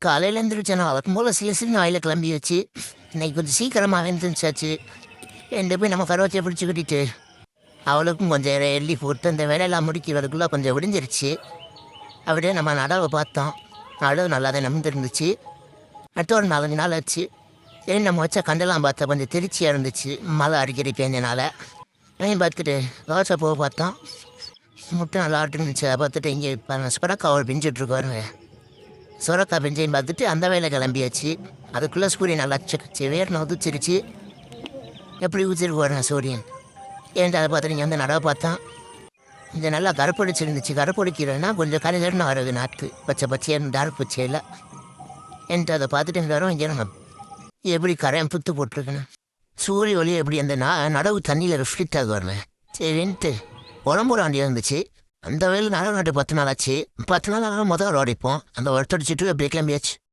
காலையில் எழுந்திரிச்சேன் வழக்கம் போல் சில வாயில் கிளம்பி வச்சு இன்னைக்கு கொஞ்சம் சீக்கிரமாக எழுந்திரிச்சாச்சு. ரெண்டு போய் நம்ம கருவத்தையை பிடிச்சி கட்டிட்டு அவளுக்கும் கொஞ்சம் எள்ளி போட்டு அந்த வேலையெல்லாம் முடிக்கிறதுக்குள்ளே கொஞ்சம் விடிஞ்சிருச்சு. அப்படியே நம்ம நடவை பார்த்தோம். நடவு நல்லா தான் நம்பிருந்துச்சு. அடுத்த ஒரு 4-5 நாள் ஆச்சு. சரி நம்ம வச்ச கண்டெல்லாம் பார்த்தா கொஞ்சம் திருச்சியாக இருந்துச்சு மழை அடிக்கடி பேஞ்சனால. அதையும் பார்த்துட்டு தோசை போக பார்த்தோம். முட்டை நல்லா இருந்துச்சு. அதை பார்த்துட்டு இங்கே இப்போ சுரக்காய் ஒரு பிஞ்சிட்ருக்கோருங்க. சுரக்காய் பிஞ்சையும் பார்த்துட்டு அந்த வேலை கிளம்பியாச்சு. அதுக்குள்ளே சூரியன் நல்லா சச்சு வேர்னு உதிச்சிருச்சு. எப்படி ஊற்றிருக்கு வரேன் சூரியன் ஏன்ட்டு அதை பார்த்து நீங்கள் வந்து நடவை பார்த்தோம். இந்த நல்லா கருப்படிச்சிருந்துச்சு. கருப்படிக்கிறேன்னா கொஞ்சம் கரைகடன்னு வருது நாற்று பச்சையாக டார்க் பச்சையில் என்ட்டு அதை பார்த்துட்டு இந்த வரும் இங்கே நம்ம எப்படி கரையம் புத்து போட்டிருக்கேன்னு சூரிய ஒளி எப்படி அந்த நடவு தண்ணியில் ரிஃப்ளெக்ட் ஆக வரல. சரின்ட்டு உடம்பு வண்டியாக இருந்துச்சு. அந்த வேலை நடவு நாட்டு 10 நாள் ஆச்சு. 10 நாள் ஆனால் முதல் அடிப்போம். அந்த ஒருத்தடிச்சிட்டு அப்படியே கிளம்பியாச்சு.